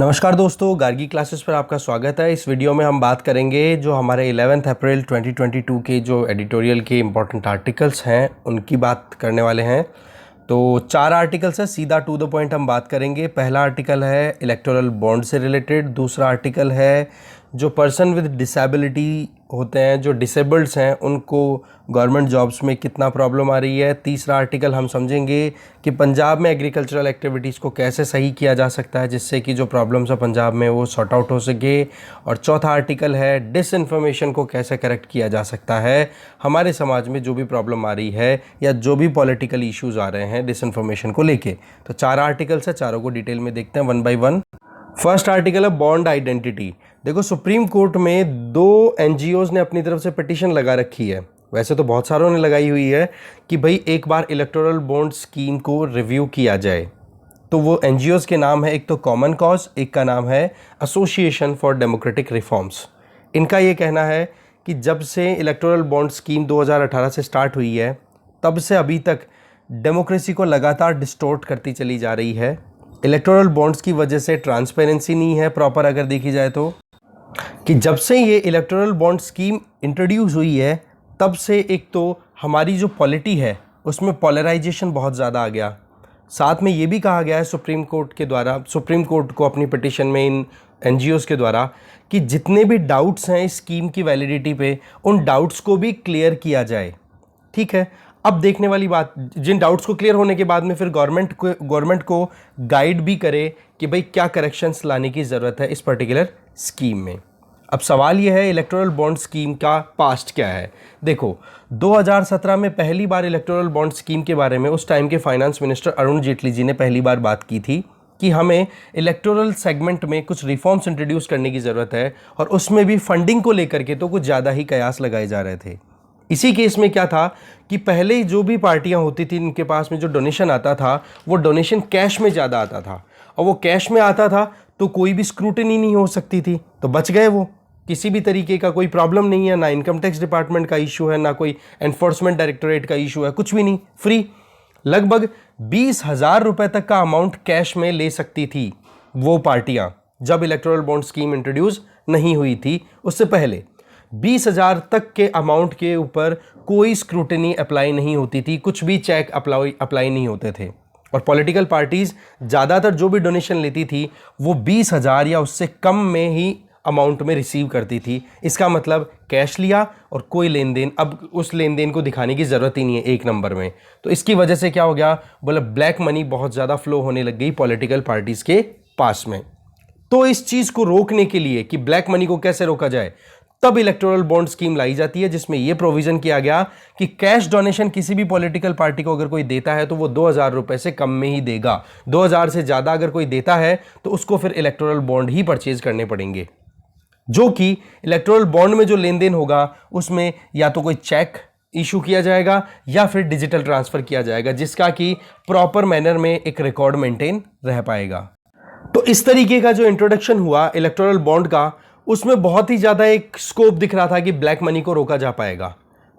नमस्कार दोस्तों, गार्गी क्लासेस पर आपका स्वागत है। इस वीडियो में हम बात करेंगे जो हमारे 11 अप्रैल 2022 के जो एडिटोरियल के इम्पोर्टेंट आर्टिकल्स हैं उनकी बात करने वाले हैं। तो 4 आर्टिकल्स हैं, सीधा टू द पॉइंट हम बात करेंगे। पहला आर्टिकल है इलेक्टोरल बॉन्ड से रिलेटेड। दूसरा आर्टिकल है जो पर्सन विद डिसेबिलिटी होते हैं, जो डिसेबल्ड्स हैं, उनको गवर्नमेंट जॉब्स में कितना प्रॉब्लम आ रही है। तीसरा आर्टिकल हम समझेंगे कि पंजाब में एग्रीकल्चरल एक्टिविटीज़ को कैसे सही किया जा सकता है जिससे कि जो प्रॉब्लम्स है पंजाब में वो सॉर्ट आउट हो सके। और चौथा आर्टिकल है डिसइंफॉर्मेशन को कैसे करेक्ट किया जा सकता है। हमारे समाज में जो भी प्रॉब्लम आ रही है या जो भी पॉलिटिकल इश्यूज़ आ रहे हैं डिसइंफॉर्मेशन को लेके, तो 4 आर्टिकल्स है, चारों को डिटेल में देखते हैं one by one. First article है बॉन्ड आइडेंटिटी। देखो, सुप्रीम कोर्ट में 2 एनजीओज़ ने अपनी तरफ से पिटीशन लगा रखी है, वैसे तो बहुत सारों ने लगाई हुई है कि भाई एक बार इलेक्टोरल बॉन्ड स्कीम को रिव्यू किया जाए। तो वो एनजीओज़ के नाम है, एक तो कॉमन कॉज, एक का नाम है एसोसिएशन फॉर डेमोक्रेटिक रिफॉर्म्स। इनका ये कहना है कि जब से इलेक्टोरल बॉन्ड स्कीम 2018 से स्टार्ट हुई है तब से अभी तक डेमोक्रेसी को लगातार डिस्टोर्ट करती चली जा रही है। इलेक्टोरल बॉन्ड्स की वजह से ट्रांसपेरेंसी नहीं है प्रॉपर, अगर देखी जाए तो कि जब से ये इलेक्टोरल बॉन्ड स्कीम इंट्रोड्यूस हुई है तब से एक तो हमारी जो पॉलिटी है उसमें पॉलराइजेशन बहुत ज़्यादा आ गया। साथ में ये भी कहा गया है सुप्रीम कोर्ट के द्वारा, सुप्रीम कोर्ट को अपनी पिटीशन में इन एनजीओज़ के द्वारा, कि जितने भी डाउट्स हैं इस स्कीम की वैलिडिटी पे उन डाउट्स को भी क्लियर किया जाए। ठीक है, अब देखने वाली बात, जिन डाउट्स को क्लियर होने के बाद में फिर गवर्नमेंट को गाइड भी करे कि भाई क्या करेक्शंस लाने की ज़रूरत है इस पर्टिकुलर स्कीम में। अब सवाल यह है इलेक्टोरल बॉन्ड स्कीम का पास्ट क्या है। देखो, 2017 में पहली बार इलेक्टोरल बॉन्ड स्कीम के बारे में उस टाइम के फाइनेंस मिनिस्टर अरुण जेटली जी ने पहली बार बात की थी कि हमें इलेक्टोरल सेगमेंट में कुछ रिफॉर्म्स इंट्रोड्यूस करने की ज़रूरत है, और उसमें भी फंडिंग को लेकर के तो कुछ ज़्यादा ही कयास लगाए जा रहे थे। इसी केस में क्या था कि पहले जो भी पार्टियां होती थी उनके पास में जो डोनेशन आता था वो डोनेशन कैश में ज़्यादा आता था, और वो कैश में आता था तो कोई भी स्क्रूटनी नहीं हो सकती थी, तो बच गए वो। किसी भी तरीके का कोई प्रॉब्लम नहीं है, ना इनकम टैक्स डिपार्टमेंट का इशू है, ना कोई एनफोर्समेंट डायरेक्टोरेट का इशू है, कुछ भी नहीं, फ्री। लगभग 20,000 रुपए तक का अमाउंट कैश में ले सकती थी वो पार्टियां जब इलेक्टोरल बॉन्ड स्कीम इंट्रोड्यूस नहीं हुई थी। उससे पहले 20,000 तक के अमाउंट के ऊपर कोई स्क्रूटनी अप्लाई नहीं होती थी, कुछ भी चेक अप्लाई नहीं होते थे, और पॉलिटिकल पार्टीज ज़्यादातर जो भी डोनेशन लेती थी वो 20,000 या उससे कम में ही अमाउंट में रिसीव करती थी। इसका मतलब कैश लिया और कोई लेन देन, अब उस लेन देन को दिखाने की ज़रूरत ही नहीं है एक नंबर में। तो इसकी वजह से क्या हो गया, बोला ब्लैक मनी बहुत ज़्यादा फ्लो होने लग गई पॉलिटिकल पार्टीज़ के पास में। तो इस चीज़ को रोकने के लिए कि ब्लैक मनी को कैसे रोका जाए, तब इलेक्टोरल बॉन्ड स्कीम लाई जाती है जिसमें यह प्रोविजन किया गया कि कैश डोनेशन किसी भी पॉलिटिकल पार्टी को अगर कोई देता है तो वो 2,000 रुपए से कम में ही देगा। 2,000 से ज़्यादा अगर कोई देता है तो उसको फिर इलेक्टोरल बॉन्ड ही परचेज करने पड़ेंगे, जो कि इलेक्टोरल बॉन्ड में जो लेन देन होगा उसमें या तो कोई चेक इशू किया जाएगा या फिर डिजिटल ट्रांसफर किया जाएगा, जिसका कि प्रॉपर मैनर में एक रिकॉर्ड मेंटेन रह पाएगा। तो इस तरीके का जो इंट्रोडक्शन हुआ इलेक्टोरल बॉन्ड का, उसमें बहुत ही ज़्यादा एक स्कोप दिख रहा था कि ब्लैक मनी को रोका जा पाएगा।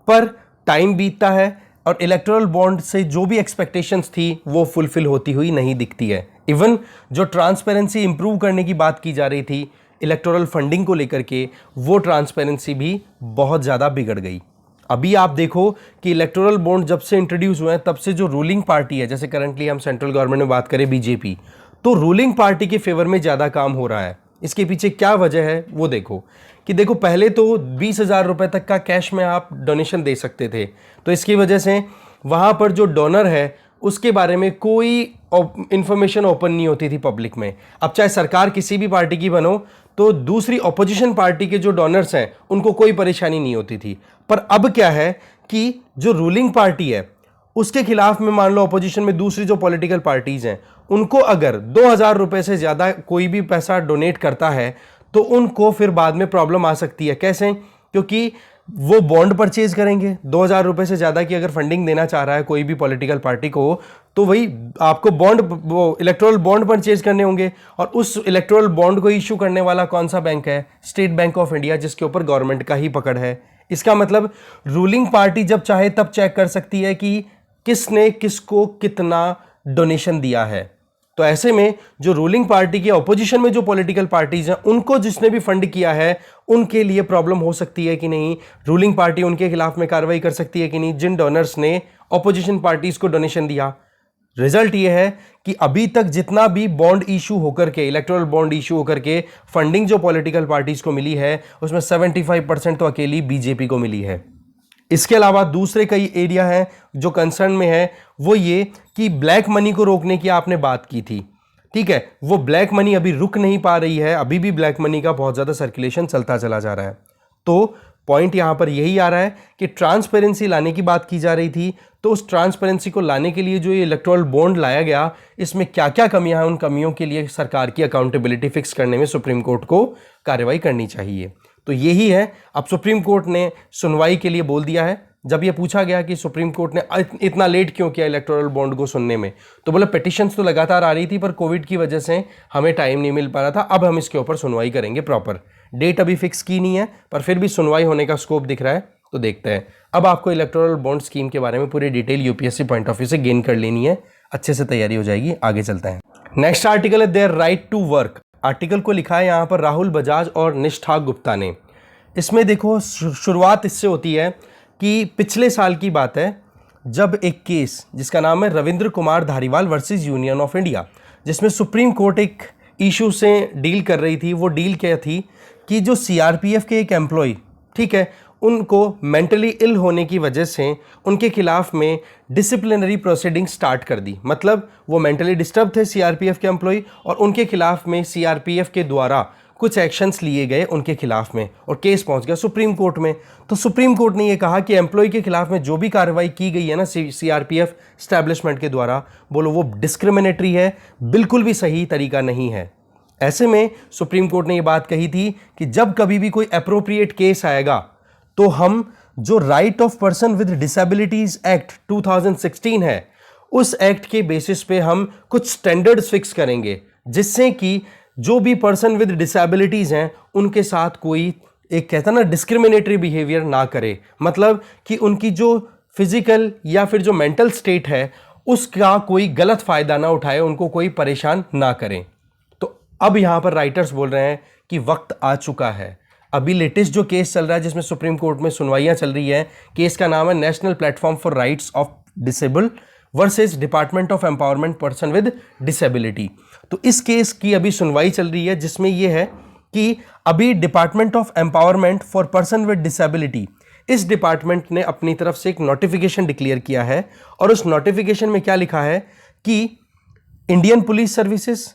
पर टाइम बीतता है और इलेक्टोरल बॉन्ड से जो भी एक्सपेक्टेशंस थी वो फुलफिल होती हुई नहीं दिखती है। इवन जो ट्रांसपेरेंसी इंप्रूव करने की बात की जा रही थी इलेक्टोरल फंडिंग को लेकर के, वो ट्रांसपेरेंसी भी बहुत ज़्यादा बिगड़ गई। अभी आप देखो कि इलेक्टोरल बॉन्ड जब से इंट्रोड्यूस हुए हैं तब से जो रूलिंग पार्टी है, जैसे करंटली हम सेंट्रल गवर्नमेंट में बात करें बीजेपी, तो रूलिंग पार्टी के फेवर में ज़्यादा काम हो रहा है। इसके पीछे क्या वजह है वो देखो कि देखो, पहले तो 20,000 रुपए तक का कैश में आप डोनेशन दे सकते थे, तो इसकी वजह से वहाँ पर जो डोनर है उसके बारे में कोई इंफॉर्मेशन ओपन नहीं होती थी पब्लिक में। अब चाहे सरकार किसी भी पार्टी की बनो तो दूसरी ऑपोजिशन पार्टी के जो डोनर्स हैं उनको कोई परेशानी नहीं होती थी। पर अब क्या है कि जो रूलिंग पार्टी है उसके खिलाफ में, मान लो ऑपोजिशन में दूसरी जो पॉलिटिकल पार्टीज हैं, उनको अगर 2,000 रुपए से ज़्यादा कोई भी पैसा डोनेट करता है तो उनको फिर बाद में प्रॉब्लम आ सकती है। कैसे? क्योंकि वो बॉन्ड परचेज करेंगे। 2,000 रुपए से ज़्यादा की अगर फंडिंग देना चाह रहा है कोई भी पॉलिटिकल पार्टी को, तो वही आपको बॉन्ड, वो इलेक्टोरल बॉन्ड परचेज करने होंगे, और उस इलेक्टोरल बॉन्ड को इशू करने वाला कौन सा बैंक है? स्टेट बैंक ऑफ इंडिया, जिसके ऊपर गवर्नमेंट का ही पकड़ है। इसका मतलब रूलिंग पार्टी जब चाहे तब चेक कर सकती है कि किसने किसको कितना डोनेशन दिया है। तो ऐसे में जो रूलिंग पार्टी के ऑपोजिशन में जो पॉलिटिकल पार्टीज हैं उनको जिसने भी फंड किया है उनके लिए प्रॉब्लम हो सकती है कि नहीं, रूलिंग पार्टी उनके खिलाफ में कार्रवाई कर सकती है कि नहीं, जिन डोनर्स ने ऑपोजिशन पार्टीज को डोनेशन दिया। रिजल्ट ये है कि अभी तक जितना भी बॉन्ड इशू होकर के, इलेक्टोरल बॉन्ड इशू होकर के फंडिंग जो पॉलिटिकल पार्टीज को मिली है उसमें 75% तो अकेली बीजेपी को मिली है। इसके अलावा दूसरे कई एरिया हैं जो कंसर्न में है, वो ये कि ब्लैक मनी को रोकने की आपने बात की थी, ठीक है, वो ब्लैक मनी अभी रुक नहीं पा रही है, अभी भी ब्लैक मनी का बहुत ज़्यादा सर्कुलेशन चलता चला जा रहा है। तो पॉइंट यहां पर यही आ रहा है कि ट्रांसपेरेंसी लाने की बात की जा रही थी, तो उस ट्रांसपेरेंसी को लाने के लिए जो ये इलेक्टोरल बॉन्ड लाया गया, इसमें क्या क्या कमियां हैं, उन कमियों के लिए सरकार की अकाउंटेबिलिटी फिक्स करने में सुप्रीम कोर्ट को कार्रवाई करनी चाहिए। तो यही है, अब सुप्रीम कोर्ट ने सुनवाई के लिए बोल दिया है। जब ये पूछा गया कि सुप्रीम कोर्ट ने इतना लेट क्यों किया इलेक्टोरल बॉन्ड को सुनने में, तो बोला पिटिशंस तो लगातार आ रही थी पर कोविड की वजह से हमें टाइम नहीं मिल पा रहा था, अब हम इसके ऊपर सुनवाई करेंगे प्रॉपर। डेट अभी फिक्स की नहीं है पर फिर भी सुनवाई होने का स्कोप दिख रहा है, तो देखते हैं। अब आपको इलेक्टोरल बॉन्ड स्कीम के बारे में पूरी detail UPSC point of view से गेन कर लेनी है, अच्छे से तैयारी हो जाएगी। आगे चलते हैं। नेक्स्ट आर्टिकल है their right to work. Article को लिखा है यहाँ पर राहुल बजाज और निष्ठा गुप्ता ने। इसमें देखो शुरुआत इससे होती है कि पिछले साल की बात है जब एक केस जिसका नाम है Ravindra Kumar Dhariwal versus union of India, जिसमें सुप्रीम कोर्ट एक इशू से डील कर रही थी। वो डील क्या थी कि जो सीआरपीएफ के एक एम्प्लॉय, ठीक है, उनको मेंटली इल होने की वजह से उनके खिलाफ में डिसिप्लिनरी प्रोसीडिंग स्टार्ट कर दी। मतलब वो मेंटली डिस्टर्ब थे सीआरपीएफ के एम्प्लॉय और उनके खिलाफ में सीआरपीएफ के द्वारा कुछ एक्शंस लिए गए उनके खिलाफ में और केस पहुंच गया सुप्रीम कोर्ट में। तो सुप्रीम कोर्ट ने ये कहा कि एम्प्लॉय के खिलाफ में जो भी कार्रवाई की गई है ना सीआरपीएफ एस्टैब्लिशमेंट के द्वारा, बोलो वो डिस्क्रिमिनेटरी है, बिल्कुल भी सही तरीका नहीं है। ऐसे में सुप्रीम कोर्ट ने ये बात कही थी कि जब कभी भी कोई अप्रोप्रिएट केस आएगा तो हम जो right of person with disabilities act 2016 है, उस एक्ट के बेसिस पे हम कुछ स्टैंडर्ड्स फिक्स करेंगे जिससे कि जो भी पर्सन विद डिसेबिलिटीज हैं उनके साथ कोई एक कहता ना डिस्क्रिमिनेटरी बिहेवियर ना करे। मतलब कि उनकी जो फिजिकल या फिर जो मेंटल स्टेट है उसका कोई गलत फायदा ना उठाए, उनको कोई परेशान ना करें। तो अब यहां पर राइटर्स बोल रहे हैं कि वक्त आ चुका है। अभी लेटेस्ट जो केस चल रहा है जिसमें सुप्रीम कोर्ट में सुनवाइयां चल रही है, केस का नाम है national platform for rights of disable versus department of empowerment person with disability. तो इस केस की अभी सुनवाई चल रही है जिसमें यह है कि अभी department of empowerment for person with disability, इस डिपार्टमेंट ने अपनी तरफ से एक नोटिफिकेशन डिक्लेयर किया है और उस नोटिफिकेशन में क्या लिखा है कि Indian police services,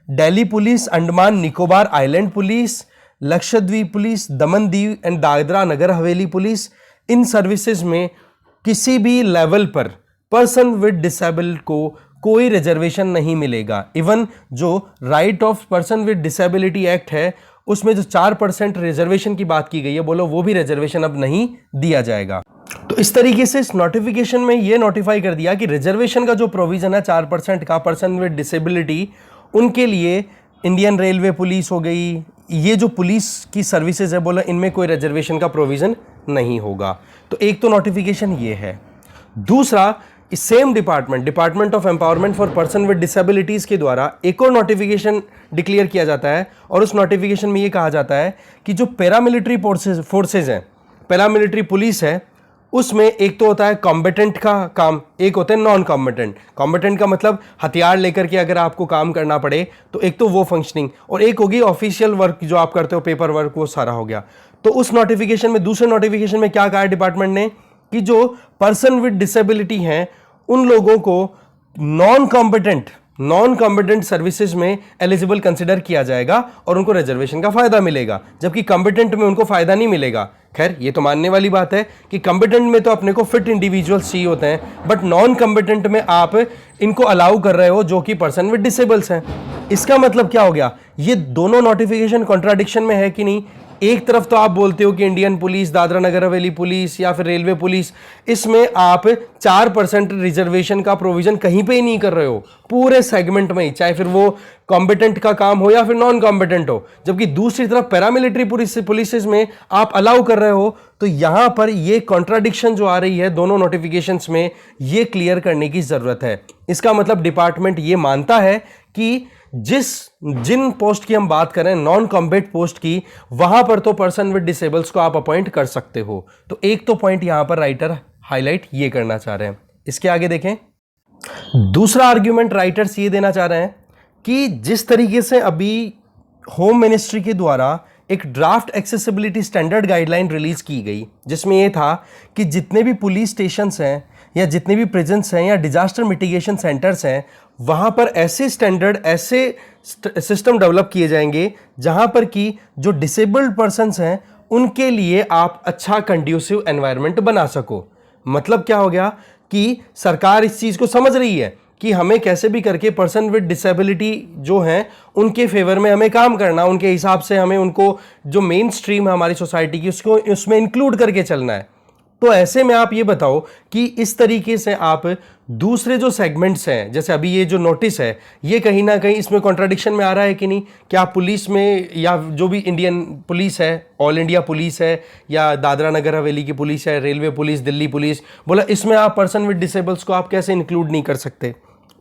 Delhi police, Andaman Nicobar island police, Lakshadweep police, Daman Diu and Dadra Nagar Haveli police, in services में किसी भी लेवल पर पर्सन विद डिसेबल को कोई रिजर्वेशन नहीं मिलेगा। इवन जो right of person with disability act है उसमें जो 4% रिजर्वेशन की बात की गई है, बोलो वो भी रिजर्वेशन अब नहीं दिया जाएगा। तो इस तरीके से इस नोटिफिकेशन में ये नोटिफाई कर दिया कि रिजर्वेशन का जो प्रोविजन है 4% का पर्सन विद डिसेबिलिटी, उनके लिए इंडियन रेलवे पुलिस हो गई, ये जो पुलिस की सर्विसेज है, बोला इनमें कोई रिजर्वेशन का प्रोविजन नहीं होगा। तो एक तो नोटिफिकेशन ये है। दूसरा, इस same department of empowerment for person with disabilities के द्वारा एक और नोटिफिकेशन डिक्लेयर किया जाता है और उस नोटिफिकेशन में ये कहा जाता है कि जो पैरामिलिट्री फोर्सेज हैं, पैरामिलिट्री पुलिस है, उसमें एक तो होता है कॉम्बेटेंट का काम, एक होता है नॉन कॉम्बेटेंट। कॉम्बेटेंट का मतलब हथियार लेकर के अगर आपको काम करना पड़े तो एक तो वो फंक्शनिंग, और एक होगी ऑफिशियल वर्क जो आप करते हो, पेपर वर्क, वो सारा हो गया। तो उस नोटिफिकेशन में, दूसरे नोटिफिकेशन में क्या कहा है डिपार्टमेंट ने कि जो पर्सन विद डिसेबिलिटी हैं उन लोगों को नॉन कॉम्पिटेंट सर्विसेज में एलिजिबल कंसिडर किया जाएगा और उनको रिजर्वेशन का फायदा मिलेगा, जबकि कॉम्पिटेंट में उनको फायदा नहीं मिलेगा। खैर ये तो मानने वाली बात है कि कॉम्पिटेंट में तो अपने को फिट इंडिविजुअल्स चाहिए होते हैं, बट नॉन कॉम्पिटेंट में आप इनको अलाउ कर रहे हो जो कि पर्सन विद डिसेबल्स हैं। इसका मतलब क्या हो गया, ये दोनों नोटिफिकेशन कॉन्ट्राडिक्शन में है कि नहीं। एक तरफ तो आप बोलते हो कि Indian police, Dadra Nagar Haveli police या फिर रेलवे पुलिस, इसमें आप 4% रिजर्वेशन का प्रोविजन कहीं पे ही नहीं कर रहे हो पूरे सेगमेंट में ही, चाहे फिर वो कॉम्पिटेंट का काम हो या फिर नॉन कॉम्पिटेंट हो, जबकि दूसरी तरफ पैरामिलिट्री पुलिस में आप अलाउ कर रहे हो। तो यहां पर ये कॉन्ट्राडिक्शन जो आ रही है दोनों नोटिफिकेशंस में, ये क्लियर करने की जरूरत है। इसका मतलब डिपार्टमेंट ये मानता है कि जिन पोस्ट की हम बात करें नॉन कॉम्बैट पोस्ट की, वहां पर तो पर्सन विद डिसेबल्स को आप अपॉइंट कर सकते हो। तो एक तो पॉइंट यहां पर राइटर हाईलाइट ये करना चाह रहे हैं। इसके आगे देखें, दूसरा आर्ग्यूमेंट राइटर्स ये देना चाह रहे हैं कि जिस तरीके से अभी होम मिनिस्ट्री के द्वारा एक draft accessibility standard guideline release की गई, जिसमें यह था कि जितने भी पुलिस स्टेशंस हैं या जितने भी प्रिजन्स हैं या डिजास्टर मिटिगेशन सेंटर्स हैं, वहां पर ऐसे स्टैंडर्ड, ऐसे सिस्टम डेवलप किए जाएंगे जहां पर कि जो डिसेबल्ड पर्सन्स हैं उनके लिए आप अच्छा कंड्यूसिव एनवायरनमेंट बना सको। मतलब क्या हो गया कि सरकार इस चीज को समझ रही है कि हमें कैसे भी करके पर्सन विद डिसेबिलिटी जो हैं उनके फेवर में हमें काम करना, उनके हिसाब से हमें उनको जो मेन स्ट्रीम है हमारी सोसाइटी की उसको उसमें इंक्लूड करके चलना है। तो ऐसे में आप ये बताओ कि इस तरीके से आप दूसरे जो सेगमेंट्स हैं, जैसे अभी ये जो नोटिस है, ये कहीं ना कहीं इसमें कॉन्ट्राडिक्शन में आ रहा है कि नहीं? क्या पुलिस में या जो भी इंडियन पुलिस है, ऑल इंडिया पुलिस है या दादरा नगर हवेली की पुलिस है, रेलवे पुलिस, दिल्ली पुलिस, बोला इसमें आप पर्सन विद डिसेबल्स को आप कैसे इंक्लूड नहीं कर सकते?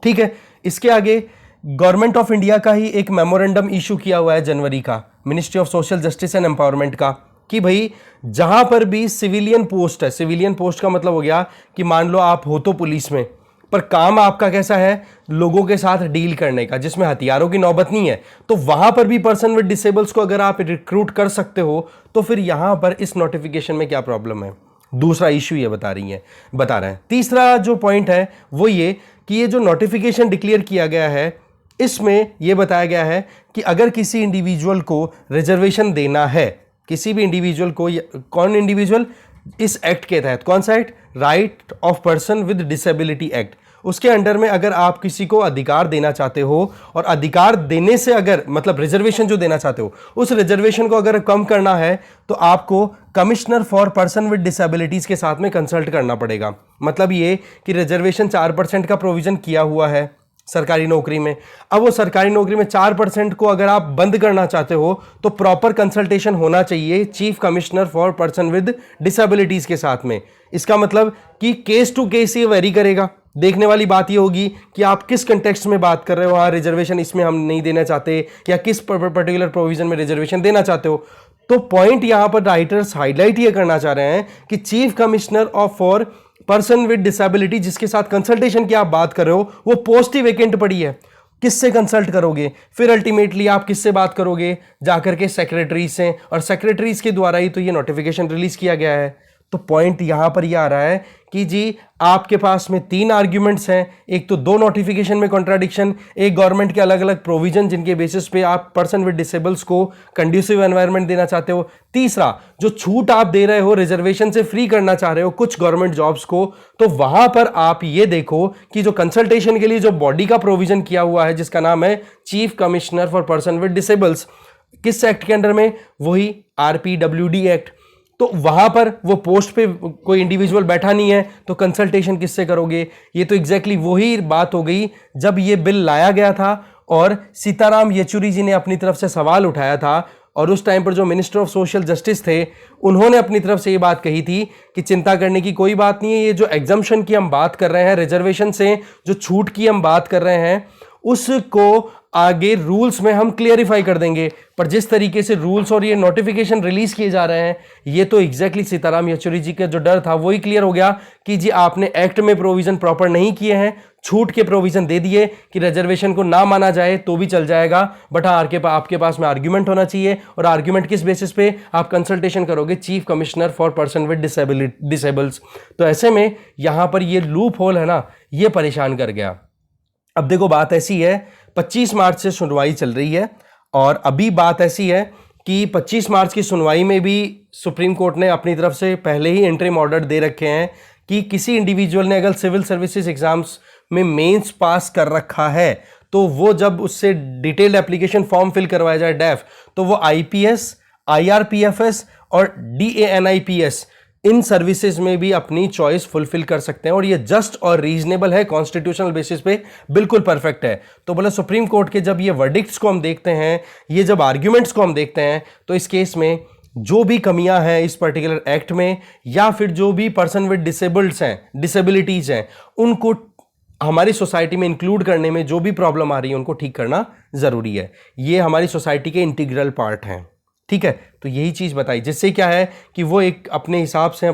ठीक है। इसके आगे गवर्नमेंट ऑफ इंडिया का ही एक मेमोरेंडम इशू किया हुआ है जनवरी का, ministry of social justice and empowerment का, कि भाई जहां पर भी सिविलियन पोस्ट है, सिविलियन पोस्ट का मतलब हो गया कि मान लो आप हो तो पुलिस में, पर काम आपका कैसा है, लोगों के साथ डील करने का, जिसमें हथियारों की नौबत नहीं है, तो वहां पर भी पर्सन विद डिसेबल्स को अगर आप रिक्रूट कर सकते हो तो फिर यहां पर इस नोटिफिकेशन में क्या प्रॉब्लम है? दूसरा इशू ये बता रहे हैं। तीसरा जो पॉइंट है वो ये कि ये जो नोटिफिकेशन डिक्लेयर किया गया है, इसमें यह बताया गया है कि अगर किसी इंडिविजुअल को रिजर्वेशन देना है, किसी भी इंडिविजुअल को, कौन इंडिविजुअल? इस एक्ट के तहत, कौन सा act? Right of person with disability act, उसके अंडर में अगर आप किसी को अधिकार देना चाहते हो, और अधिकार देने से अगर मतलब रिजर्वेशन जो देना चाहते हो, उस रिजर्वेशन को अगर कम करना है तो आपको commissioner for person with disabilities के साथ में कंसल्ट करना पड़ेगा। मतलब ये कि रिजर्वेशन 4% का प्रोविजन किया हुआ है सरकारी नौकरी में, अब वो सरकारी नौकरी में 4% को अगर आप बंद करना चाहते हो तो प्रॉपर कंसल्टेशन होना चाहिए chief commissioner for person with disabilities के साथ में। इसका मतलब कि केस टू केस ये वेरी करेगा। देखने वाली बात ये होगी कि आप किस कंटेक्स्ट में बात कर रहे हो, हाँ रिजर्वेशन इसमें हम नहीं देना चाहते, या किस पर्टिकुलर प्रोविजन में रिजर्वेशन देना चाहते हो। तो पॉइंट यहां पर राइटर्स हाईलाइट ये करना चाह रहे हैं कि chief commissioner of for person with disability, जिसके साथ कंसल्टेशन की आप बात कर रहे हो, वो पोस्ट ही वेकेंट पड़ी है। किससे कंसल्ट करोगे? फिर अल्टीमेटली आप किससे बात करोगे? जाकर के सेक्रेटरी से, और सेक्रेटरीज के द्वारा ही तो ये नोटिफिकेशन रिलीज किया गया है। तो पॉइंट यहां पर ये आ रहा है कि जी आपके पास में 3 आर्ग्यूमेंट्स हैं, एक तो 2 नोटिफिकेशन में कॉन्ट्राडिक्शन, एक गवर्नमेंट के अलग अलग प्रोविजन जिनके बेसिस पे आप पर्सन विद डिसेबल्स को कंड्यूसिव एनवायरनमेंट देना चाहते हो, तीसरा जो छूट आप दे रहे हो, रिजर्वेशन से फ्री करना चाह रहे हो कुछ गवर्नमेंट जॉब्स को, तो वहां पर आप ये देखो कि जो कंसल्टेशन के लिए जो बॉडी का प्रोविजन किया हुआ है जिसका नाम है chief commissioner for person with disables, किस एक्ट के अंडर में? वही RPWD एक्ट। तो वहां पर वो पोस्ट पे कोई इंडिविजुअल बैठा नहीं है, तो कंसल्टेशन किससे करोगे? ये तो एग्जैक्टली वही बात हो गई जब ये बिल लाया गया था और सीताराम येचुरी जी ने अपनी तरफ से सवाल उठाया था, और उस टाइम पर जो मिनिस्टर ऑफ सोशल जस्टिस थे उन्होंने अपनी तरफ से ये बात कही थी कि चिंता करने की कोई बात नहीं है, ये जो एग्जम्पशन की हम बात कर रहे हैं, रिजर्वेशन से जो छूट की हम बात कर रहे हैं, उसको आगे रूल्स में हम क्लियरिफाई कर देंगे। पर जिस तरीके से रूल्स और ये नोटिफिकेशन रिलीज किए जा रहे हैं, ये तो एग्जैक्टली सीताराम येचुरी जी का जो डर था वही क्लियर हो गया कि जी आपने एक्ट में प्रोविजन प्रॉपर नहीं किए हैं, छूट के प्रोविजन दे दिए कि रिजर्वेशन को ना माना जाए तो भी चल जाएगा, बट हाँ आपके पास में आर्ग्यूमेंट होना चाहिए, और आर्ग्यूमेंट किस बेसिस पे? आप कंसल्टेशन करोगे chief commissioner for person with disables. तो ऐसे में यहां पर ये लूप होल है ना, ये परेशान कर गया। अब देखो बात ऐसी है, 25 मार्च से सुनवाई चल रही है, और अभी बात ऐसी है कि 25 मार्च की सुनवाई में भी सुप्रीम कोर्ट ने अपनी तरफ से पहले ही इंटरिम ऑर्डर दे रखे हैं कि किसी इंडिविजुअल ने अगर सिविल सर्विसेज एग्जाम्स में मेंस पास कर रखा है, तो वो जब उससे डिटेल्ड एप्लीकेशन फॉर्म फिल करवाया जाए डेफ, तो वो IPS, IRPFS और DANIPS, इन सर्विसेज में भी अपनी चॉइस फुलफिल कर सकते हैं और ये जस्ट और रीजनेबल है, कॉन्स्टिट्यूशनल बेसिस पे बिल्कुल परफेक्ट है। तो बोले सुप्रीम कोर्ट के जब ये वर्डिक्ट्स को हम देखते हैं, ये जब आर्ग्यूमेंट्स को हम देखते हैं, तो इस केस में जो भी कमियां हैं इस पर्टिकुलर एक्ट में, या फिर जो भी पर्सन विद डिसेबिलिटीज हैं, उनको हमारी सोसाइटी में इंक्लूड करने में जो भी प्रॉब्लम आ रही है उनको ठीक करना जरूरी है। ये हमारी सोसाइटी के इंटीग्रल पार्ट हैं, ठीक है। तो यही चीज बताई, जिससे क्या है कि वो एक अपने हिसाब से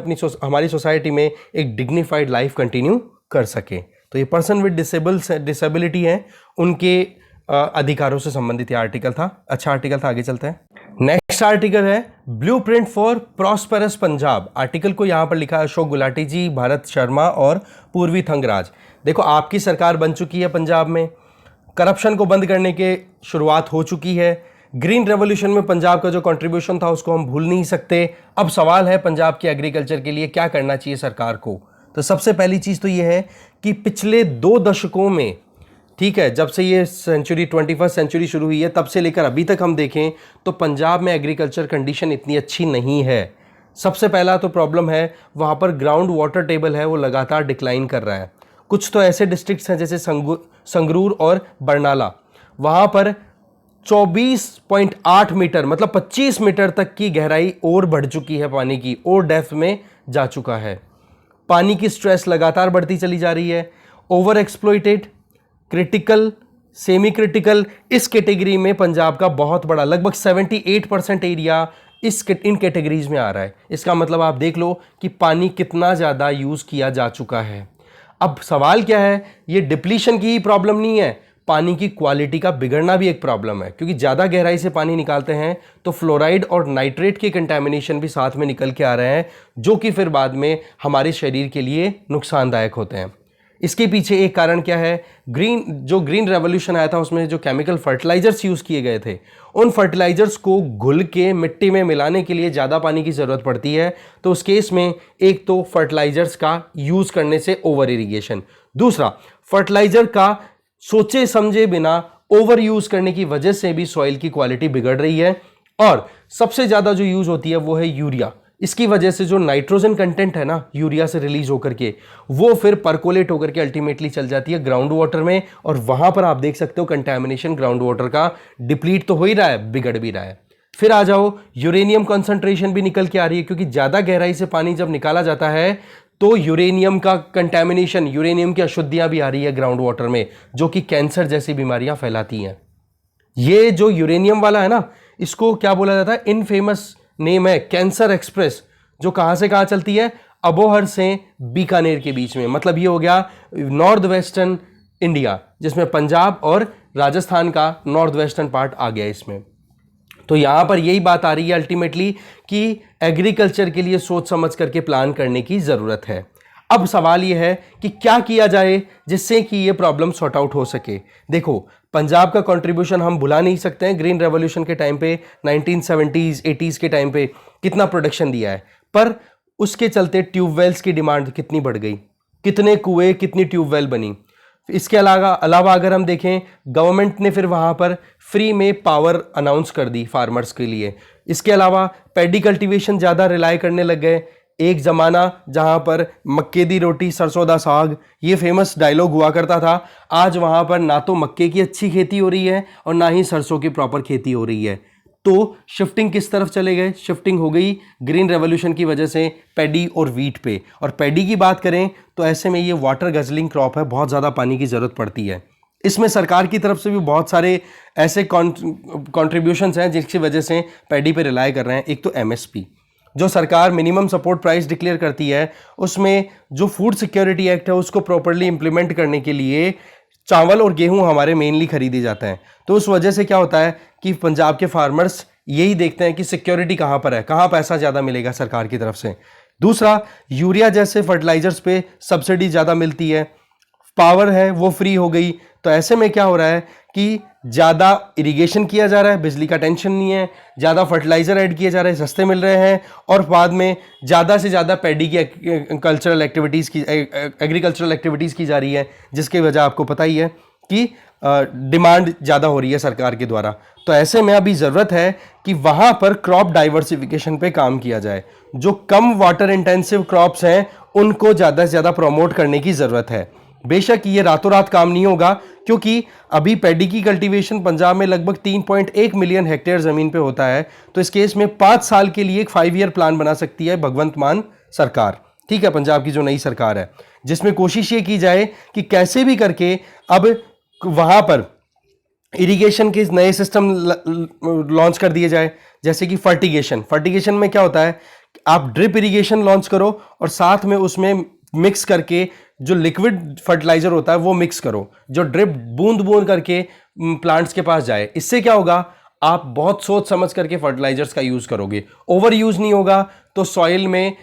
हमारी सोसाइटी में एक डिग्निफाइड लाइफ कंटिन्यू कर सके। तो ये पर्सन विद डिसेबिलिटी है, उनके अधिकारों से संबंधित ये आर्टिकल था। अच्छा आर्टिकल था, आगे चलते हैं। नेक्स्ट आर्टिकल है blueprint for prosperous Punjab. Article को यहां पर लिखा है अशोक गुलाटी जी, भारत शर्मा और पूर्वी थंगराज। देखो, आपकी सरकार बन चुकी है पंजाब में, करप्शन को बंद करने की शुरुआत हो चुकी है, ग्रीन रेवोल्यूशन में पंजाब का जो कंट्रीब्यूशन था उसको हम भूल नहीं सकते। अब सवाल है पंजाब के एग्रीकल्चर के लिए क्या करना चाहिए सरकार को। तो सबसे पहली चीज तो ये है कि पिछले 2 दशकों में, ठीक है, जब से ये सेंचुरी 21st सेंचुरी शुरू हुई है तब से लेकर अभी तक हम देखें तो पंजाब में एग्रीकल्चर कंडीशन इतनी अच्छी नहीं है। सबसे पहला तो प्रॉब्लम है वहाँ पर ग्राउंड वाटर टेबल है वो लगातार डिक्लाइन कर रहा है। कुछ तो ऐसे डिस्ट्रिक्ट्स हैं जैसे संगरूर और बरनाला, वहाँ पर 24.8 मीटर मतलब 25 मीटर तक की गहराई और बढ़ चुकी है, पानी की और डेप्थ में जा चुका है। पानी की स्ट्रेस लगातार बढ़ती चली जा रही है। Over exploited, critical, semi critical, इस कैटेगरी में पंजाब का बहुत बड़ा लगभग 78% एरिया इन कैटेगरीज में आ रहा है। इसका मतलब आप देख लो कि पानी कितना ज़्यादा यूज़ किया जा चुका है। अब सवाल क्या है, ये डिप्लीशन की ही प्रॉब्लम नहीं है, पानी की क्वालिटी का बिगड़ना भी एक प्रॉब्लम है, क्योंकि ज़्यादा गहराई से पानी निकालते हैं तो फ्लोराइड और नाइट्रेट के कंटेमिनेशन भी साथ में निकल के आ रहे हैं, जो कि फिर बाद में हमारे शरीर के लिए नुकसानदायक होते हैं। इसके पीछे एक कारण क्या है, ग्रीन रेवोल्यूशन आया था उसमें जो केमिकल फर्टिलाइजर्स यूज़ किए गए थे, उन फर्टिलाइजर्स को घुल के मिट्टी में मिलाने के लिए ज़्यादा पानी की ज़रूरत पड़ती है। तो उस केस में एक तो फर्टिलाइजर्स का यूज़ करने से ओवर इरिगेशन, दूसरा फर्टिलाइजर का सोचे समझे बिना ओवर यूज़ करने की वजह से भी सॉइल की क्वालिटी बिगड़ रही है। और सबसे ज़्यादा जो यूज़ होती है वो है यूरिया। इसकी वजह से जो नाइट्रोजन कंटेंट है ना यूरिया से रिलीज होकर के, वो फिर परकोलेट होकर के अल्टीमेटली चल जाती है ग्राउंड वाटर में, और वहां पर आप देख सकते हो कंटैमिनेशन ग्राउंड वाटर का डिप्लीट तो हो ही रहा है, बिगड़ भी रहा है। फिर आ जाओ, यूरेनियम कंसंट्रेशन भी निकल के आ रही है, क्योंकि ज़्यादा गहराई से पानी जब निकाला जाता है तो यूरेनियम का कंटैमिनेशन, यूरेनियम की अशुद्धियां भी आ रही है ग्राउंड वाटर में, जो कि कैंसर जैसी बीमारियां फैलाती हैं। ये जो यूरेनियम वाला है ना, इसको क्या बोला जाता है, इनफेमस नेम है कैंसर एक्सप्रेस, जो कहां से कहां चलती है, अबोहर से बीकानेर के बीच में। मतलब ये हो गया नॉर्थ वेस्टर्न इंडिया, जिसमें पंजाब और राजस्थान का नॉर्थ वेस्टर्न पार्ट आ गया इसमें। तो यहां पर यही बात आ रही है अल्टीमेटली कि एग्रीकल्चर के लिए सोच समझ करके प्लान करने की जरूरत है। अब सवाल यह है कि क्या किया जाए जिससे कि ये प्रॉब्लम सॉर्ट आउट हो सके। देखो, पंजाब का कंट्रीब्यूशन हम भुला नहीं सकते हैं। ग्रीन रेवोल्यूशन के टाइम पे 1970s 80s के टाइम पे कितना प्रोडक्शन दिया है, पर उसके चलते ट्यूबवेल्स की डिमांड कितनी बढ़ गई, कितने कुएं, कितनी ट्यूबवेल बनी। इसके अलावा अगर हम देखें, गवर्नमेंट ने फिर वहाँ पर फ्री में पावर अनाउंस कर दी फार्मर्स के लिए। इसके अलावा पैडी कल्टीवेशन ज़्यादा रिलाई करने लग गए। एक ज़माना जहाँ पर मक्के दी रोटी सरसों दा साग, ये फेमस डायलॉग हुआ करता था, आज वहाँ पर ना तो मक्के की अच्छी खेती हो रही है और ना ही सरसों की प्रॉपर खेती हो रही है। तो शिफ्टिंग किस तरफ चले गए, शिफ्टिंग हो गई ग्रीन रेवोल्यूशन की वजह से पैडी और वीट पे। और पैडी की बात करें तो ऐसे में ये वाटर गजलिंग क्रॉप है, बहुत ज़्यादा पानी की ज़रूरत पड़ती है। इसमें सरकार की तरफ से भी बहुत सारे ऐसे कॉन्ट्रीब्यूशंस हैं जिसकी वजह से पैडी पे रिलाई कर रहे हैं। एक तो एमएसपी, जो सरकार मिनिमम सपोर्ट प्राइस डिक्लेयर करती है, उसमें जो फूड सिक्योरिटी एक्ट है उसको प्रॉपरली इंप्लीमेंट करने के लिए चावल और गेहूं हमारे मेनली खरीदे जाते हैं। तो उस वजह से क्या होता है कि पंजाब के फार्मर्स यही देखते हैं कि सिक्योरिटी कहाँ पर है, कहाँ पैसा ज़्यादा मिलेगा सरकार की तरफ से। दूसरा, यूरिया जैसे फर्टिलाइजर्स पे सब्सिडी ज़्यादा मिलती है, पावर है वो फ्री हो गई। तो ऐसे में क्या हो रहा है कि ज़्यादा इरिगेशन किया जा रहा है, बिजली का टेंशन नहीं है, ज़्यादा फर्टिलाइजर ऐड किए जा रहे हैं, सस्ते मिल रहे हैं, और बाद में ज़्यादा से ज़्यादा पैडी की एग्रीकल्चरल एक्टिविटीज़ की जा रही है, जिसकी वजह आपको पता ही है कि डिमांड ज़्यादा हो रही है सरकार के द्वारा। तो ऐसे में अभी ज़रूरत है कि वहाँ पर क्रॉप डाइवर्सिफिकेशन पे काम किया जाए। जो कम वाटर इंटेंसिव क्रॉप्स हैं उनको ज़्यादा से ज़्यादा प्रमोट करने की ज़रूरत है। बेशक ये रातों रात काम नहीं होगा, क्योंकि अभी पैडी की कल्टीवेशन पंजाब में लगभग 3.1 मिलियन हेक्टेयर ज़मीन पे होता है। तो इस केस में 5 साल के लिए एक 5 ईयर प्लान बना सकती है भगवंत मान सरकार, ठीक है, पंजाब की जो नई सरकार है, जिसमें कोशिश ये की जाए कि कैसे भी करके अब वहाँ पर इरिगेशन के नए सिस्टम लॉन्च कर दिए जाए। जैसे कि फर्टिगेशन में क्या होता है, आप ड्रिप इरिगेशन लॉन्च करो और साथ में उसमें मिक्स करके जो लिक्विड फर्टिलाइजर होता है वो मिक्स करो, जो ड्रिप बूंद बूंद करके प्लांट्स के पास जाए। इससे क्या होगा, आप बहुत सोच समझ करके फर्टिलाइजर्स का यूज करोगे, ओवर यूज नहीं होगा, तो सॉइल में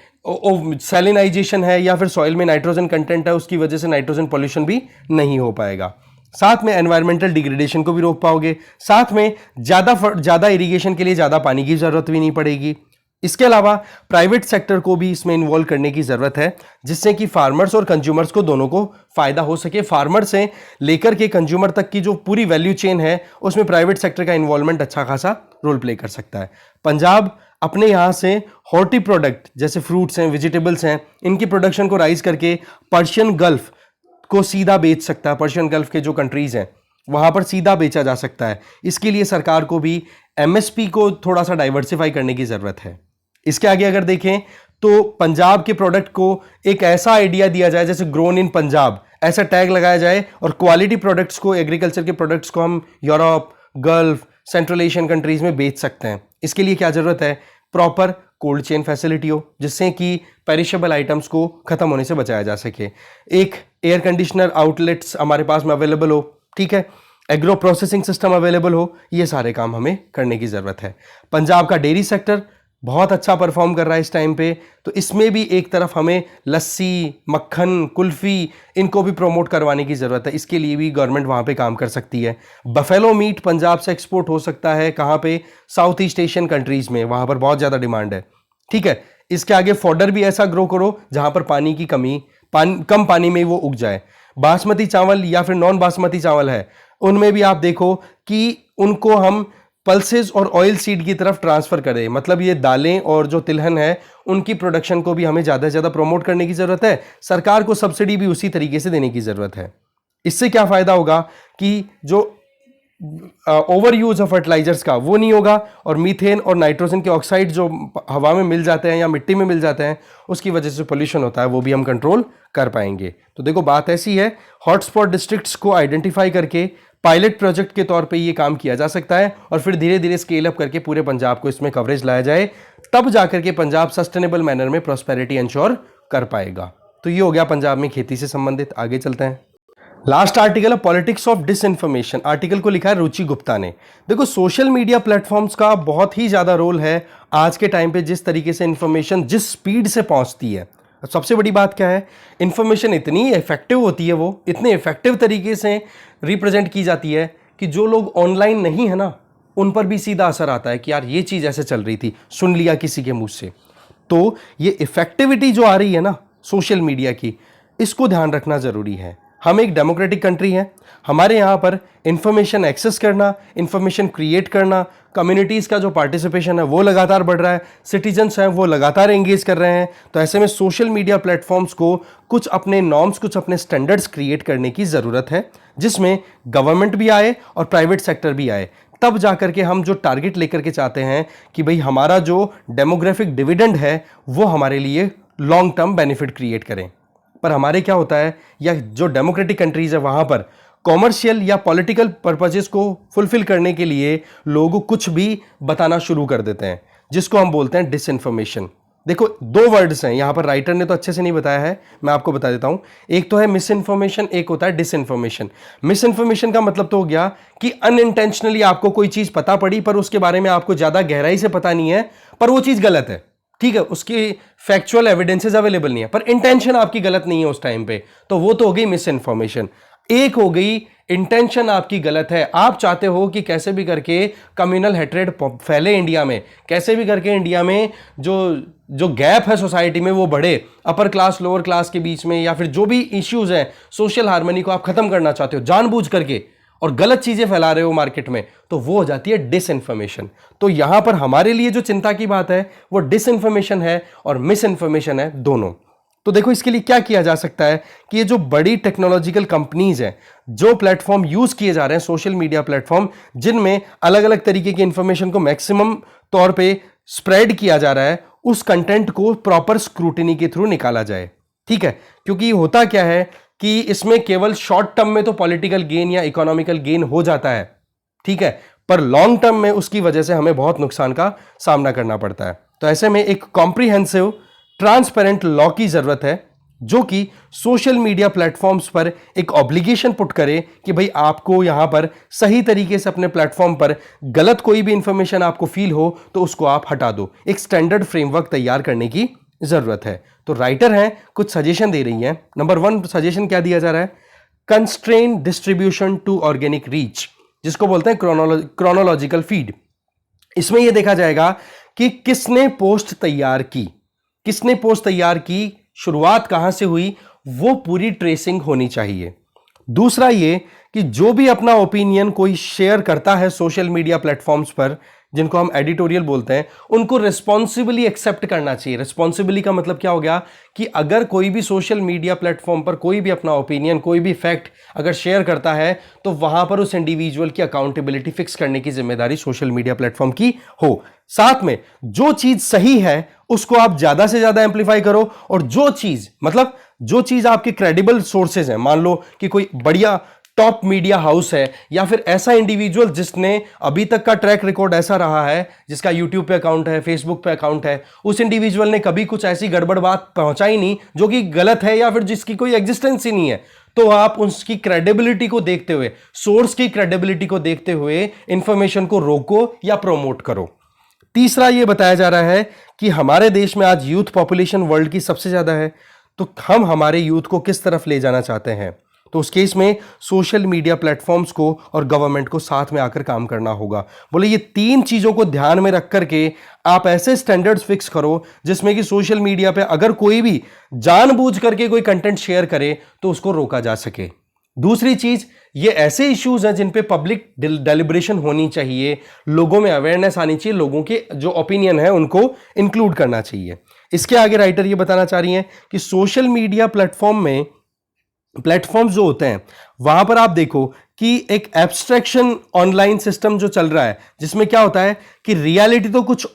सैलिनाइजेशन है या फिर सॉइल में नाइट्रोजन कंटेंट है, उसकी वजह से नाइट्रोजन पॉल्यूशन भी नहीं हो पाएगा। साथ में एनवायरमेंटल डिग्रेडेशन को भी रोक पाओगे, साथ में ज्यादा इरिगेशन के लिए ज्यादा पानी की जरूरत भी नहीं पड़ेगी। इसके अलावा प्राइवेट सेक्टर को भी इसमें इन्वॉल्व करने की जरूरत है, जिससे कि फार्मर्स और कंज्यूमर्स को दोनों को फायदा हो सके। फार्मर से लेकर के कंज्यूमर तक की जो पूरी वैल्यू चेन है उसमें प्राइवेट सेक्टर का इन्वॉल्वमेंट अच्छा खासा रोल प्ले कर सकता है। पंजाब अपने यहाँ से हॉर्टी प्रोडक्ट जैसे फ्रूट्स हैं, वेजिटेबल्स हैं, इनकी प्रोडक्शन को राइज करके पर्शियन गल्फ को सीधा बेच सकता है। पर्शियन गल्फ के जो कंट्रीज हैं वहां पर सीधा बेचा जा सकता है। इसके लिए सरकार को भी एमएसपी को थोड़ा सा डाइवर्सिफाई करने की जरूरत है। इसके आगे अगर देखें तो पंजाब के प्रोडक्ट को एक ऐसा आइडिया दिया जाए जैसे ग्रोन इन पंजाब, ऐसा टैग लगाया जाए और क्वालिटी प्रोडक्ट्स को, एग्रीकल्चर के प्रोडक्ट्स को हम Europe, gulf, central Asian countries में बेच सकते हैं। इसके लिए क्या जरूरत है, प्रॉपर कोल्ड चेन फैसिलिटी हो, जिससे कि पेरिशेबल आइटम्स को खत्म होने से बचाया जा सके। एक एयर कंडीशनर आउटलेट्स हमारे पास में अवेलेबल हो, ठीक है, एग्रो प्रोसेसिंग सिस्टम अवेलेबल हो, ये सारे काम हमें करने की जरूरत है। पंजाब का डेयरी सेक्टर बहुत अच्छा परफॉर्म कर रहा है इस टाइम पे, तो इसमें भी एक तरफ हमें लस्सी, मक्खन, कुल्फी, इनको भी प्रमोट करवाने की ज़रूरत है। इसके लिए भी गवर्नमेंट वहाँ पे काम कर सकती है। बफेलो मीट पंजाब से एक्सपोर्ट हो सकता है, कहाँ पे, साउथ ईस्ट एशियन कंट्रीज़ में, वहाँ पर बहुत ज़्यादा डिमांड है, ठीक है। इसके आगे फॉडर भी ऐसा ग्रो करो जहाँ पर पानी की कमी, कम पानी में वो उग जाए। बासमती चावल या फिर नॉन बासमती चावल है, उनमें भी आप देखो कि उनको हम पल्सेस और ऑयल सीड की तरफ ट्रांसफर करें। मतलब ये दालें और जो तिलहन है उनकी प्रोडक्शन को भी हमें ज़्यादा से ज़्यादा प्रमोट करने की ज़रूरत है। सरकार को सब्सिडी भी उसी तरीके से देने की ज़रूरत है। इससे क्या फ़ायदा होगा कि जो ओवर यूज ऑफ फर्टिलाइजर्स का वो नहीं होगा, और मीथेन और नाइट्रोजन के ऑक्साइड जो हवा में मिल जाते हैं या मिट्टी में मिल जाते हैं उसकी वजह से पोल्यूशन होता है वो भी हम कंट्रोल कर पाएंगे। तो देखो बात ऐसी है, हॉटस्पॉट डिस्ट्रिक्ट्स को आइडेंटिफाई करके पायलट प्रोजेक्ट के तौर पे ये काम किया जा सकता है और फिर धीरे धीरे स्केल अप करके पूरे पंजाब को इसमें कवरेज लाया जाए, तब जाकर के पंजाब सस्टेनेबल मैनर में प्रॉस्पेरिटी इंश्योर कर पाएगा। तो ये हो गया पंजाब में खेती से संबंधित। आगे चलते हैं। लास्ट आर्टिकल है पॉलिटिक्स ऑफ डिसइंफॉर्मेशन। आर्टिकल को लिखा है रुचि गुप्ता ने। देखो सोशल मीडिया प्लेटफॉर्म्स का बहुत ही ज्यादा रोल है आज के टाइम पे, जिस तरीके से इंफॉर्मेशन जिस स्पीड से पहुंचती है। सबसे बड़ी बात क्या है, इंफॉर्मेशन इतनी इफेक्टिव होती है, वो इतने इफेक्टिव तरीके से रिप्रेजेंट की जाती है कि जो लोग ऑनलाइन नहीं है ना, उन पर भी सीधा असर आता है कि यार ये चीज़ ऐसे चल रही थी, सुन लिया किसी के मुंह से। तो ये इफेक्टिविटी जो आ रही है ना सोशल मीडिया की, इसको ध्यान रखना ज़रूरी है। हम एक डेमोक्रेटिक कंट्री है, हमारे यहाँ पर इंफॉर्मेशन एक्सेस करना, इंफॉर्मेशन क्रिएट करना, कम्युनिटीज़ का जो पार्टिसिपेशन है वो लगातार बढ़ रहा है, सिटीजन्स हैं वो लगातार एंगेज कर रहे हैं। तो ऐसे में सोशल मीडिया प्लेटफॉर्म्स को कुछ अपने नॉर्म्स, कुछ अपने स्टैंडर्ड्स क्रिएट करने की ज़रूरत है, जिसमें गवर्नमेंट भी आए और प्राइवेट सेक्टर भी आए। तब जाकर के हम जो टारगेट लेकर के चाहते हैं कि भाई हमारा जो डेमोग्राफिक डिविडेंड है वो हमारे लिए लॉन्ग टर्म बेनिफिट क्रिएट करें। पर हमारे क्या होता है, या जो डेमोक्रेटिक कंट्रीज है वहां पर कॉमर्शियल या पॉलिटिकल पर्पसेस को फुलफिल करने के लिए लोग कुछ भी बताना शुरू कर देते हैं, जिसको हम बोलते हैं डिसइंफॉर्मेशन। देखो दो वर्ड्स हैं यहाँ पर, राइटर ने तो अच्छे से नहीं बताया है, मैं आपको बता देता हूं। एक तो है मिस इन्फॉर्मेशन, एक होता है डिसइंफॉर्मेशन। मिस इन्फॉर्मेशन का मतलब तो हो गया कि अनइंटेंशनली आपको कोई चीज पता पड़ी पर उसके बारे में आपको ज्यादा गहराई से पता नहीं है, पर वो चीज गलत है, ठीक है, उसकी फैक्चुअल एविडेंसेस अवेलेबल नहीं है, पर इंटेंशन आपकी गलत नहीं है उस टाइम पे, तो वो तो हो गई मिस इन्फॉर्मेशन। एक हो गई इंटेंशन आपकी गलत है, आप चाहते हो कि कैसे भी करके कम्युनल हेट्रेड फैले इंडिया में, कैसे भी करके इंडिया में जो गैप है सोसाइटी में वो बढ़े, अपर क्लास लोअर क्लास के बीच में, या फिर जो भी इश्यूज हैं सोशल हार्मनी को आप खत्म करना चाहते हो जानबूझ करके, और गलत चीजें फैला रहे हो मार्केट में, तो वो हो जाती है डिसइंफॉर्मेशन। तो यहां पर हमारे लिए जो चिंता की बात है वो डिसइंफॉर्मेशन है और मिस इन्फॉर्मेशन है, दोनों। तो देखो इसके लिए क्या किया जा सकता है कि ये जो बड़ी टेक्नोलॉजिकल कंपनीज हैं, जो प्लेटफॉर्म यूज किए जा रहे हैं सोशल मीडिया प्लेटफॉर्म, जिनमें अलग अलग तरीके की इंफॉर्मेशन को मैक्सिमम तौर पे स्प्रेड किया जा रहा है, उस कंटेंट को प्रॉपर स्क्रूटिनी के थ्रू निकाला जाए। ठीक है, क्योंकि होता क्या है कि इसमें केवल शॉर्ट टर्म में तो पॉलिटिकल गेन या इकोनॉमिकल गेन हो जाता है, ठीक है, पर लॉन्ग टर्म में उसकी वजह से हमें बहुत नुकसान का सामना करना पड़ता है। तो ऐसे में एक कॉम्प्रिहेंसिव ट्रांसपेरेंट लॉ की जरूरत है, जो कि सोशल मीडिया प्लेटफॉर्म्स पर एक ऑब्लिगेशन पुट करे कि भाई आपको यहां पर सही तरीके से अपने प्लेटफॉर्म पर गलत कोई भी इंफॉर्मेशन आपको फील हो तो उसको आप हटा दो। एक स्टैंडर्ड फ्रेमवर्क तैयार करने की जरूरत है। तो राइटर हैं, कुछ सजेशन दे रही हैं। नंबर 1 सजेशन क्या दिया जा रहा है? Constrain distribution to organic reach, जिसको बोलते हैं क्रोनोलॉजिकल फीड। इसमें यह देखा जाएगा कि किसने पोस्ट तैयार की, किसने पोस्ट तैयार की, शुरुआत कहां से हुई, वो पूरी ट्रेसिंग होनी चाहिए। दूसरा ये कि जो भी अपना ओपिनियन कोई शेयर करता है सोशल मीडिया प्लेटफॉर्म्स पर, जिनको हम एडिटोरियल बोलते हैं, उनको रिस्पॉन्सिबली एक्सेप्ट करना चाहिए। रिस्पॉन्सिबली का मतलब क्या हो गया कि अगर कोई भी सोशल मीडिया प्लेटफॉर्म पर कोई भी अपना ओपिनियन, कोई भी फैक्ट अगर शेयर करता है, तो वहां पर उस इंडिविजुअल की अकाउंटेबिलिटी फिक्स करने की जिम्मेदारी सोशल मीडिया प्लेटफॉर्म की हो। साथ में जो चीज सही है उसको आप ज्यादा से ज्यादा एम्पलीफाई करो, और जो चीज मतलब जो चीज आपके क्रेडिबल सोर्सेज हैं, मान लो कि कोई बढ़िया टॉप मीडिया हाउस है या फिर ऐसा इंडिविजुअल जिसने अभी तक का ट्रैक रिकॉर्ड ऐसा रहा है, जिसका यूट्यूब पे अकाउंट है, फेसबुक पे अकाउंट है, उस इंडिविजुअल ने कभी कुछ ऐसी गड़बड़ बात पहुंचाई नहीं जो कि गलत है या फिर जिसकी कोई एग्जिस्टेंस ही नहीं है, तो आप उसकी क्रेडिबिलिटी को देखते हुए, सोर्स की क्रेडिबिलिटी को देखते हुए इंफॉर्मेशन को रोको या प्रोमोट करो। तीसरा यह बताया जा रहा है कि हमारे देश में आज यूथ पॉपुलेशन वर्ल्ड की सबसे ज्यादा है, तो हम हमारे यूथ को किस तरफ ले जाना चाहते हैं? तो उस केस में सोशल मीडिया प्लेटफॉर्म्स को और गवर्नमेंट को साथ में आकर काम करना होगा। बोले ये 3 चीजों को ध्यान में रख करके आप ऐसे स्टैंडर्ड्स फिक्स करो जिसमें कि सोशल मीडिया पे अगर कोई भी जानबूझ करके कोई कंटेंट शेयर करे तो उसको रोका जा सके। दूसरी चीज, ये ऐसे इश्यूज हैं जिन पे पब्लिक डेलिब्रेशन होनी चाहिए, लोगों में अवेयरनेस आनी चाहिए, लोगों के जो ओपिनियन है उनको इंक्लूड करना चाहिए। इसके आगे राइटर ये बताना चाह रही हैं कि सोशल मीडिया प्लेटफॉर्म्स जो होते हैं वहां पर आप देखो कि एक एब्स्ट्रैक्शन ऑनलाइन सिस्टम जो चल रहा है, जिसमें क्या होता है कि रियलिटी तो कुछ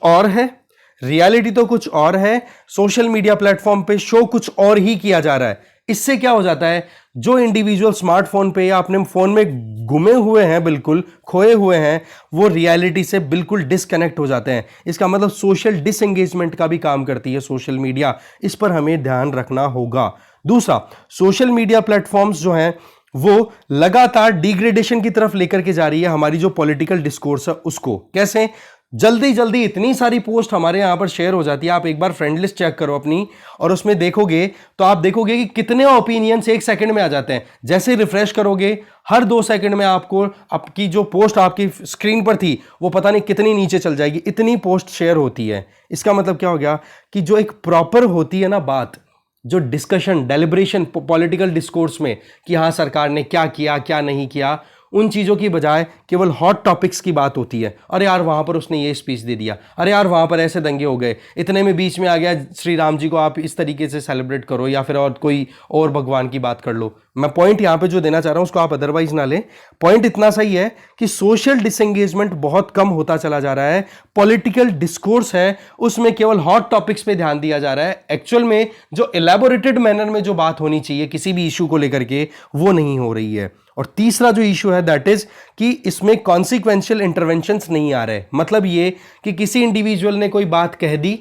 और है, सोशल मीडिया प्लेटफॉर्म पे शो कुछ और ही किया जा रहा है। इससे क्या हो जाता है, जो इंडिविजुअल स्मार्टफोन पे या अपने फोन में गुमे हुए हैं, बिल्कुल खोए हुए हैं, वो रियलिटी से बिल्कुल डिस्कनेक्ट हो जाते हैं। इसका मतलब सोशल डिसएंगेजमेंट का भी काम करती है सोशल मीडिया। इस पर हमें ध्यान रखना होगा। दूसरा, सोशल मीडिया प्लेटफॉर्म्स जो हैं वो लगातार डिग्रेडेशन की तरफ लेकर के जा रही है हमारी जो पॉलिटिकल डिस्कोर्स है उसको। कैसे? जल्दी जल्दी इतनी सारी पोस्ट हमारे यहां पर शेयर हो जाती है। आप एक बार फ्रेंड लिस्ट चेक करो अपनी, और उसमें देखोगे तो आप देखोगे कि कितने ओपिनियंस 1 सेकंड में आ जाते हैं। जैसे रिफ्रेश करोगे, हर 2 सेकंड में आपको आपकी जो पोस्ट आपकी स्क्रीन पर थी वो पता नहीं कितनी नीचे चल जाएगी, इतनी पोस्ट शेयर होती है। इसका मतलब क्या हो गया कि जो एक प्रॉपर होती है ना बात, जो डिस्कशन, डेलिब्रेशन पॉलिटिकल डिस्कोर्स में कि हाँ सरकार ने क्या किया क्या नहीं किया, उन चीज़ों की बजाय केवल हॉट टॉपिक्स की बात होती है। अरे यार वहाँ पर उसने ये स्पीच दे दिया, अरे यार वहाँ पर ऐसे दंगे हो गए, इतने में बीच में आ गया श्री राम जी को आप इस तरीके से सेलिब्रेट करो, या फिर और कोई और भगवान की बात कर लो। मैं पॉइंट यहाँ पे जो देना चाह रहा हूँ उसको आप अदरवाइज ना लें। पॉइंट इतना सही है कि सोशल डिसएंगेजमेंट बहुत कम होता चला जा रहा है। पॉलिटिकल डिस्कोर्स है उसमें केवल हॉट टॉपिक्स पे ध्यान दिया जा रहा है। एक्चुअल में जो इलेबोरेटेड मैनर में जो बात होनी चाहिए किसी भी इशू को लेकर के, वो नहीं हो रही है। और तीसरा जो इशू है दैट इज कि इसमें कॉन्सिक्वेंशियल इंटरवेंशंस नहीं आ रहे। मतलब ये कि किसी इंडिविजुअल ने कोई बात कह दी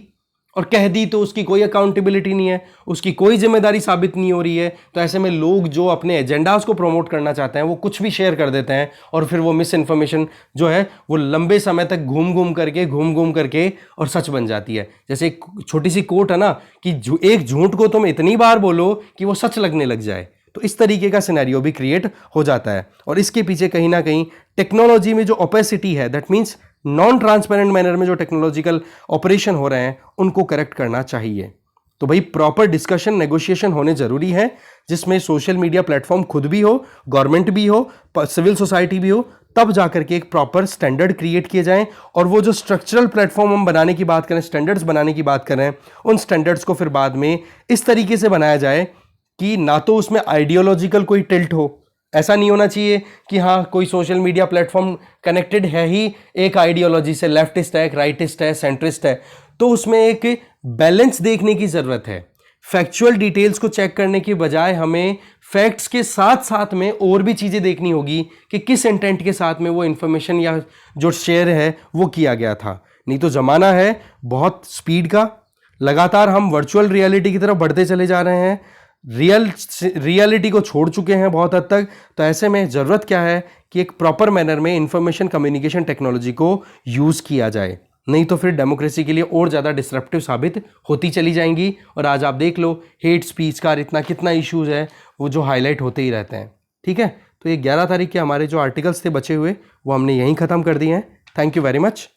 और कह दी तो उसकी कोई अकाउंटेबिलिटी नहीं है, उसकी कोई जिम्मेदारी साबित नहीं हो रही है। तो ऐसे में लोग जो अपने एजेंडास को प्रमोट करना चाहते हैं वो कुछ भी शेयर कर देते हैं, और फिर वो मिस इन्फॉर्मेशन जो है वो लंबे समय तक घूम घूम करके और सच बन जाती है। जैसे एक छोटी सी कोट है ना कि एक झूठ को तुम इतनी बार बोलो कि वो सच लगने लग जाए। तो इस तरीके का सिनेरियो भी क्रिएट हो जाता है। और इसके पीछे कहीं ना कहीं टेक्नोलॉजी में जो ओपेसिटी है, that means non transparent manner में जो टेक्नोलॉजिकल ऑपरेशन हो रहे हैं, उनको करेक्ट करना चाहिए। तो भाई प्रॉपर डिस्कशन नेगोशिएशन होने जरूरी है, जिसमें सोशल मीडिया प्लेटफॉर्म खुद भी हो, गवर्नमेंट भी हो, सिविल सोसाइटी भी हो, तब जाकर के एक प्रॉपर स्टैंडर्ड क्रिएट किए जाएं। और वो जो स्ट्रक्चरल प्लेटफॉर्म हम बनाने की बात करें, स्टैंडर्ड्स बनाने की बात करें, उन स्टैंडर्ड्स को फिर बाद में इस तरीके से बनाया जाए कि ना तो उसमें आइडियोलॉजिकल कोई टिल्ट हो। ऐसा नहीं होना चाहिए कि हाँ कोई सोशल मीडिया प्लेटफॉर्म कनेक्टेड है ही एक आइडियोलॉजी से, लेफ्टिस्ट है, राइटिस्ट है, सेंट्रिस्ट है, तो उसमें एक बैलेंस देखने की जरूरत है। फैक्चुअल डिटेल्स को चेक करने की बजाय हमें फैक्ट्स के साथ साथ में और भी चीजें देखनी होगी कि किस इंटेंट के साथ में वो इंफॉर्मेशन या जो शेयर है वो किया गया था। नहीं तो जमाना है बहुत स्पीड का, लगातार हम वर्चुअल रियलिटी की तरफ बढ़ते चले जा रहे हैं, रियलिटी को छोड़ चुके हैं बहुत हद तक। तो ऐसे में ज़रूरत क्या है कि एक प्रॉपर मैनर में इंफॉर्मेशन कम्युनिकेशन टेक्नोलॉजी को यूज़ किया जाए, नहीं तो फिर डेमोक्रेसी के लिए और ज़्यादा डिसरप्टिव साबित होती चली जाएंगी। और आज आप देख लो हेट स्पीच का कितना इश्यूज़ है वो जो हाईलाइट होते ही रहते हैं। ठीक है, तो ये 11 तारीख के हमारे जो आर्टिकल्स थे बचे हुए वो हमने यहीं ख़त्म कर दिए हैं। Thank you very much.